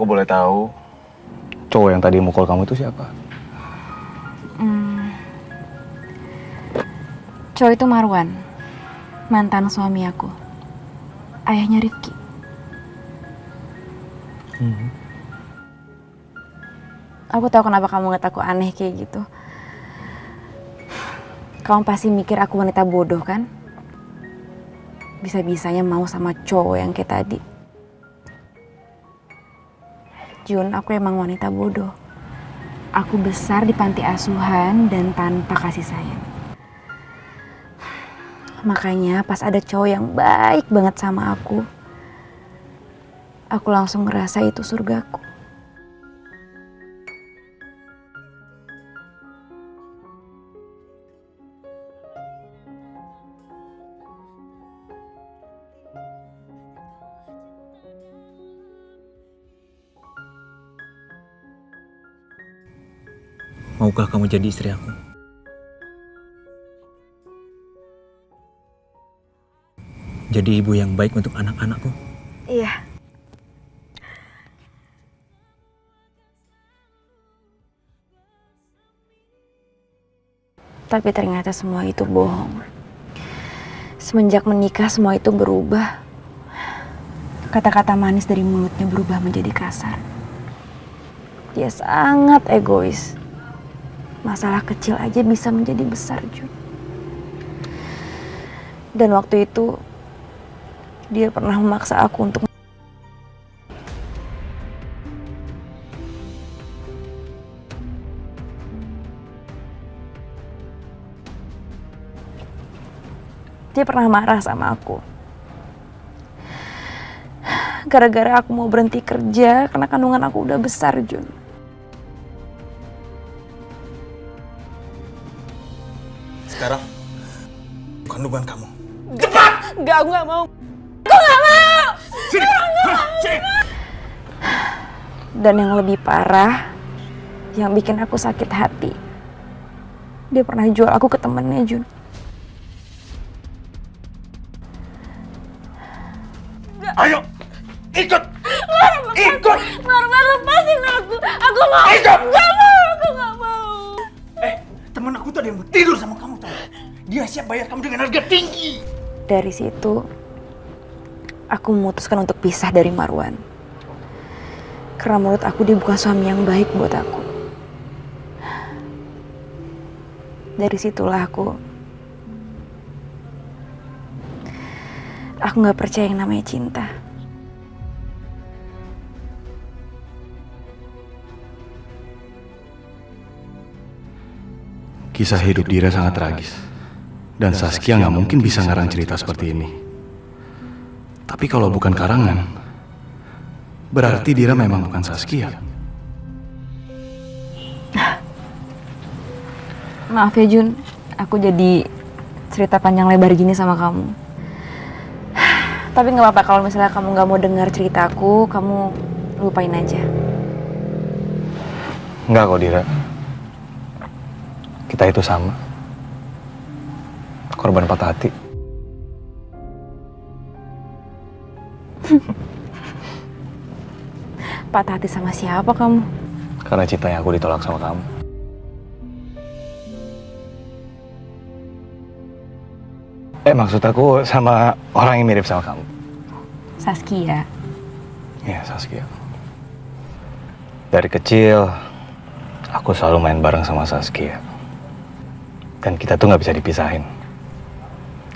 aku boleh tahu, cowok yang tadi mukul kamu itu siapa? Cowok itu Marwan, mantan suami aku, ayahnya Rifki. Aku tahu kenapa kamu ngeliat aku aneh kayak gitu. Kamu pasti mikir aku wanita bodoh kan? Bisa-bisanya mau sama cowok yang kayak tadi. Jun, aku emang wanita bodoh. Aku besar di panti asuhan dan tanpa kasih sayang. Makanya pas ada cowok yang baik banget sama aku langsung ngerasa itu surgaku. Maukah kamu jadi istri aku? Jadi ibu yang baik untuk anak-anakku? Iya. Tapi ternyata semua itu bohong. Semenjak menikah semua itu berubah. Kata-kata manis dari mulutnya berubah menjadi kasar. Dia sangat egois. Masalah kecil aja bisa menjadi besar, Jun. Dan waktu itu dia pernah memaksa aku untuk dia pernah marah sama aku. Gara-gara aku mau berhenti kerja karena kandungan aku udah besar, Jun. Sekarang, kandungan kamu. Enggak, aku gak mau. Aku gak mau! Sini! Sini! Dan yang lebih parah, yang bikin aku sakit hati, dia pernah jual aku ke temennya, Jun. Ayo! Ikut! Ikut! Marwan, lepasin aku! Aku mau! Ikut! Gak mau! Aku gak mau! Temen aku tadi mau tidur sama kamu tau. Dia siap bayar kamu dengan harga tinggi. Dari situ, aku memutuskan untuk pisah dari Marwan. Karena menurut aku dia bukan suami yang baik buat aku. Dari situlah aku gak percaya yang namanya cinta. Kisah hidup Dira sangat tragis. Dan Saskia nggak mungkin bisa ngarang cerita seperti ini. Tapi kalau bukan karangan, berarti Dira memang bukan Saskia. Maaf ya, Jun. Aku jadi cerita panjang lebar gini sama kamu. Tapi nggak apa-apa kalau misalnya kamu nggak mau dengar ceritaku, kamu lupain aja. Nggak kok, Dira. Kita itu sama. Korban patah hati. Patah hati sama siapa kamu? Karena cintanya aku ditolak sama kamu. Maksud aku sama orang yang mirip sama kamu. Saskia. Ya, Saskia. Dari kecil, aku selalu main bareng sama Saskia. Dan kita tuh nggak bisa dipisahin.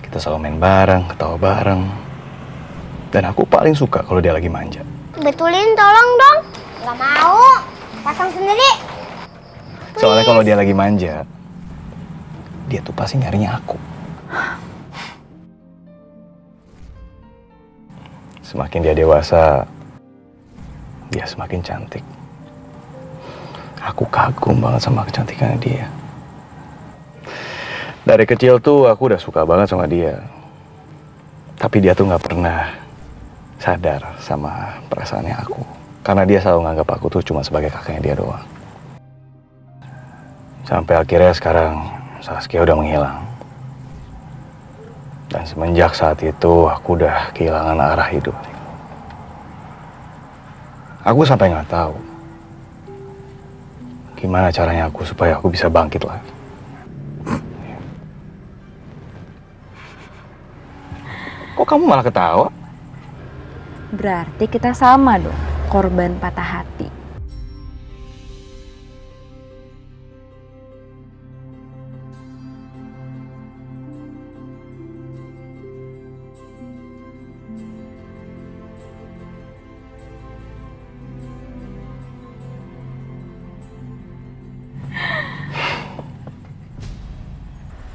Kita selalu main bareng, ketawa bareng. Dan aku paling suka kalau dia lagi manja. Betulin tolong dong. Gak mau. Pasang sendiri. Soalnya kalau dia lagi manja, dia tuh pasti nyarinya aku. Semakin dia dewasa, dia semakin cantik. Aku kagum banget sama kecantikannya dia. Dari kecil tuh aku udah suka banget sama dia. Tapi dia tuh nggak pernah sadar sama perasaannya aku. Karena dia selalu nganggap aku tuh cuma sebagai kakaknya dia doang. Sampai akhirnya sekarang Saskia udah menghilang. Dan semenjak saat itu aku udah kehilangan arah hidup. Aku sampai nggak tahu gimana caranya aku supaya aku bisa bangkit lagi. Kok kamu malah ketawa? Berarti kita sama dong, korban patah hati.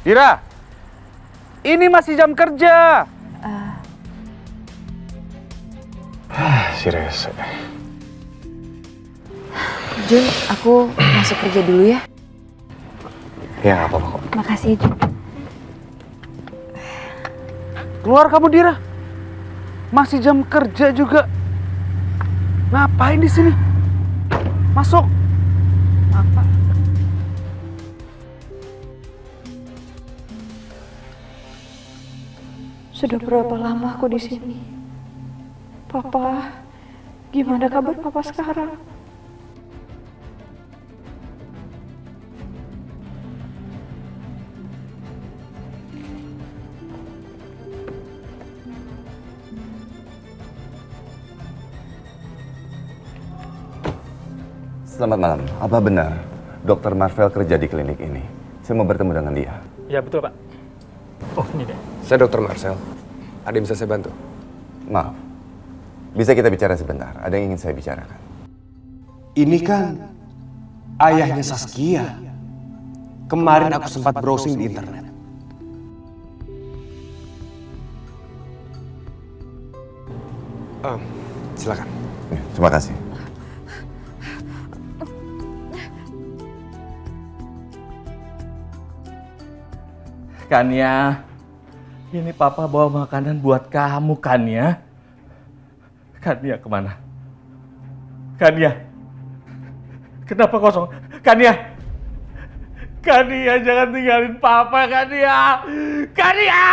Dira, ini masih jam kerja. Si Rese. Jun, aku masuk kerja dulu ya. Ya nggak apa-apa kok. Makasih ya, Jun. Keluar kamu, Dira. Masih jam kerja juga. Ngapain di sini? Masuk. Apa? Sudah berapa lama aku di sini? Papa, gimana kabar Papa sekarang? Selamat malam. Apa benar Dr. Marvel kerja di klinik ini? Saya mau bertemu dengan dia. Ya betul Pak. Oh ini deh. Saya Dr. Marcel. Ada yang bisa saya bantu? Maaf, bisa kita bicara sebentar? Ada yang ingin saya bicarakan. Ini kan ayahnya Saskia. Kemarin aku sempat browsing di internet. Silakan. Ya, terima kasih. Kania, ini Papa bawa makanan buat kamu, Kania. Kania kemana? Kania, kenapa kosong? Kania, Kania jangan tinggalin Papa, Kania. Kania!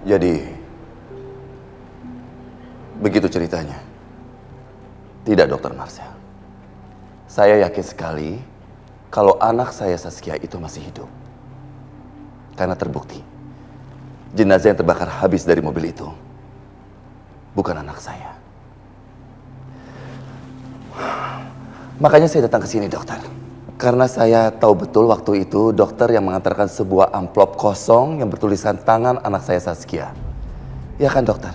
Jadi, begitu ceritanya. Tidak, Dr. Marcel. Saya yakin sekali kalau anak saya Saskia itu masih hidup. Karena terbukti, jenazah yang terbakar habis dari mobil itu bukan anak saya. Makanya saya datang ke sini, dokter. Karena saya tahu betul waktu itu dokter yang mengantarkan sebuah amplop kosong yang bertulisan tangan anak saya Saskia. Ya kan, dokter?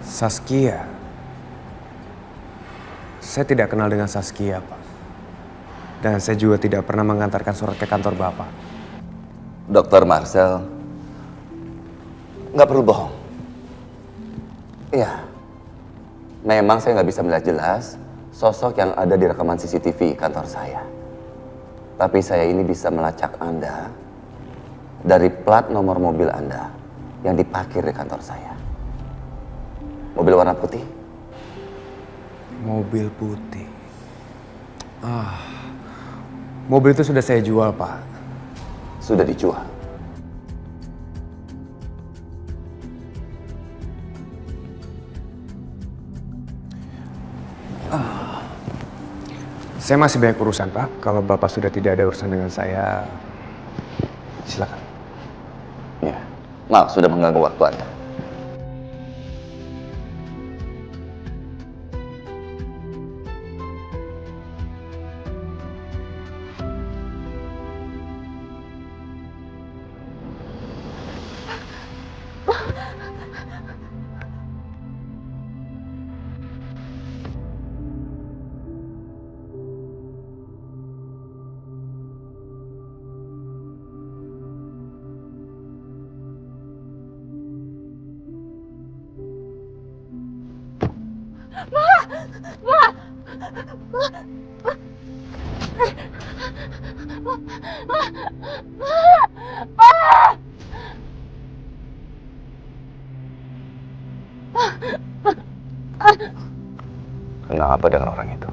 Saskia. Saya tidak kenal dengan Saskia, Pak. Dan saya juga tidak pernah mengantarkan surat ke kantor Bapak. Dokter Marcel, nggak perlu bohong. Iya, memang saya nggak bisa melihat jelas sosok yang ada di rekaman CCTV kantor saya. Tapi saya ini bisa melacak Anda dari plat nomor mobil Anda yang diparkir di kantor saya. Mobil warna putih. Mobil putih. Mobil itu sudah saya jual, Pak. Sudah dijual. Saya masih banyak urusan, Pak. Kalau Bapak sudah tidak ada urusan dengan saya, silakan. Ya, maaf sudah mengganggu waktu Anda. Kenapa dengan orang itu?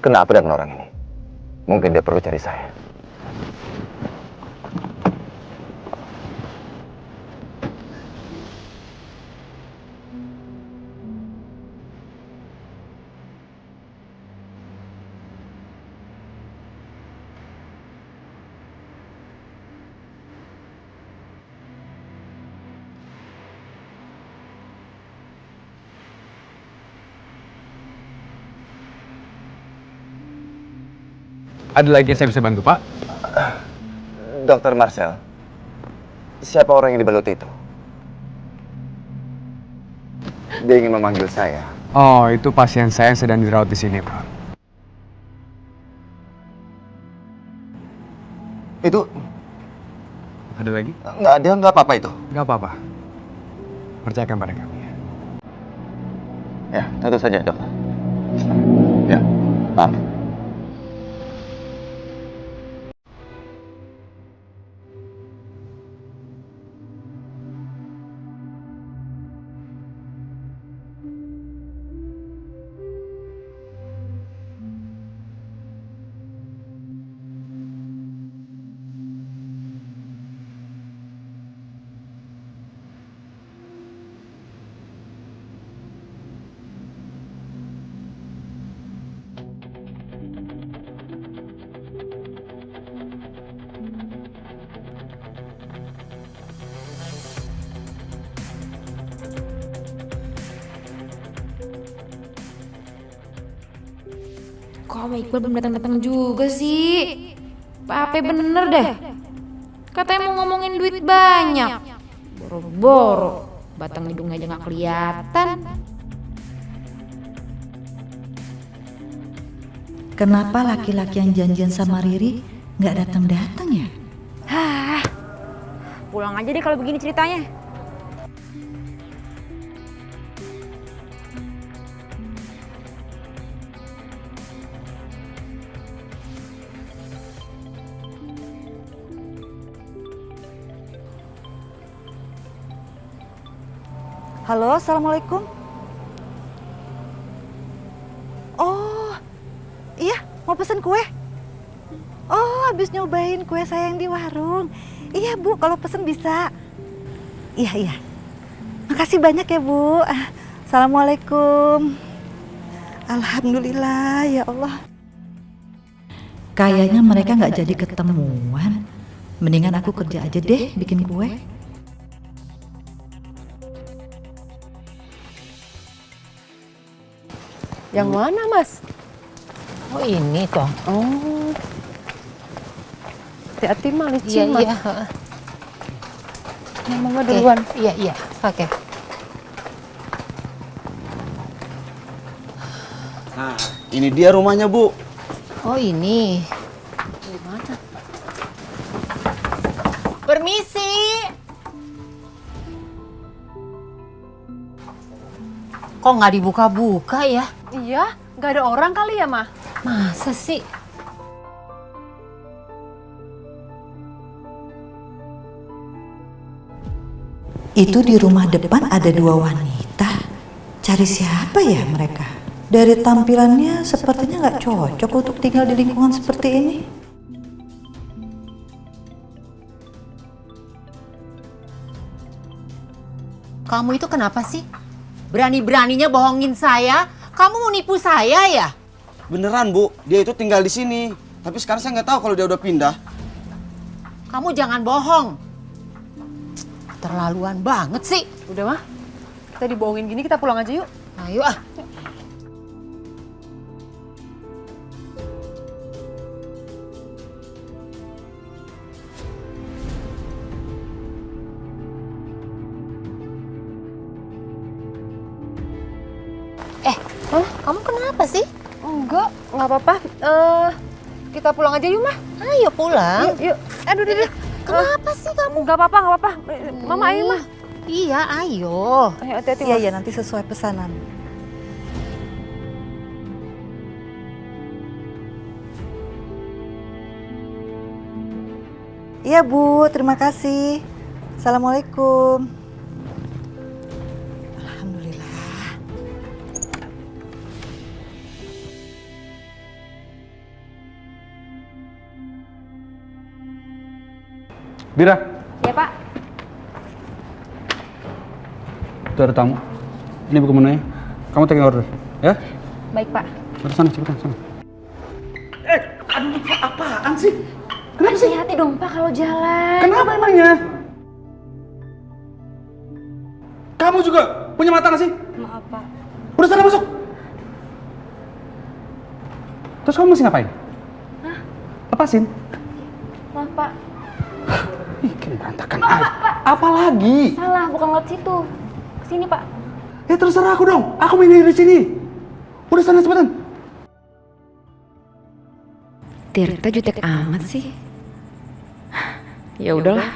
Kenapa dengan orang ini? Mungkin dia perlu cari saya. Ada lagi yang saya bisa bantu, Pak? Dokter Marcel, siapa orang yang dibalut itu? Dia ingin memanggil saya. Oh, itu pasien saya yang sedang dirawat di sini, Pak. Itu Ada lagi? nggak ada, nggak apa-apa itu. Nggak apa-apa. Percayakan pada kami ya. Ya, tentu saja dokter. Ya, maaf. Kok Om Iqbal belum datang-datang juga sih? Apa bener dah? Katanya mau ngomongin duit banyak. Boro-boro, batang hidungnya aja gak kelihatan. Kenapa laki-laki yang janjian sama Riri nggak datang-datang ya? Hah, pulang aja deh kalau begini ceritanya. Halo, assalamualaikum. Oh, iya, mau pesen kue? Oh, habis nyobain kue saya yang di warung. Iya Bu, kalau pesen bisa. Iya. Makasih banyak ya Bu. Assalamualaikum. Alhamdulillah ya Allah. Kayaknya mereka nggak jadi ketemuan. Mendingan aku kerja aja deh bikin kue. Yang mana, Mas? Oh, ini toh. Oh. Hati-hati mah licin, Mas. Iya. Ya, Mama duluan. Iya. Oke. Nah, ini dia rumahnya, Bu. Oh, ini. Gimana? Permisi. Kok nggak dibuka-buka ya? Iya, nggak ada orang kali ya, Ma? Masa sih? Itu di rumah depan ada dua wanita. Cari siapa ya mereka? Dari tampilannya sepertinya nggak cocok untuk tinggal di lingkungan seperti ini. Kamu itu kenapa sih? Berani-beraninya bohongin saya? Kamu mau nipu saya ya? Beneran, Bu. Dia itu tinggal di sini. Tapi sekarang saya nggak tahu kalau dia udah pindah. Kamu jangan bohong. Terlaluan banget sih. Udah, Mah. Kita dibohongin gini, kita pulang aja yuk. Ayo ah. Kamu kenapa sih? Enggak apa-apa. Kita pulang aja yuk, Mah. Ayo pulang. Yuk. Aduh. Kenapa sih kamu? Enggak apa-apa. Mama, ayo, Mah. Iya, ayo. Ayo, hati-hati, Mah. Iya, nanti sesuai pesanan. Iya Bu, terima kasih. Assalamualaikum. Alhamdulillah. Dira, Ya, Pak. itu ada tamu. Ini buku menunya. Kamu take order, ya? Baik, Pak. Ke sana, cepetan, sana. Aduh, Pak, apaan sih? Kenapa sih? Hati-hati dong, Pak, kalau jalan. Kenapa emangnya? Kamu juga punya mata nggak sih? Maaf, Pak. Udah sana masuk. Terus kamu masih ngapain? Hah? Lepasin. Maaf, Pak. Ih, kayak berantakan aja. Apa lagi? Salah, bukan lewat situ. Kesini, Pak. Ya terserah aku dong. Aku main dari sini. Udah sana cepetan. Tirta jutek amat sih. Ya udahlah.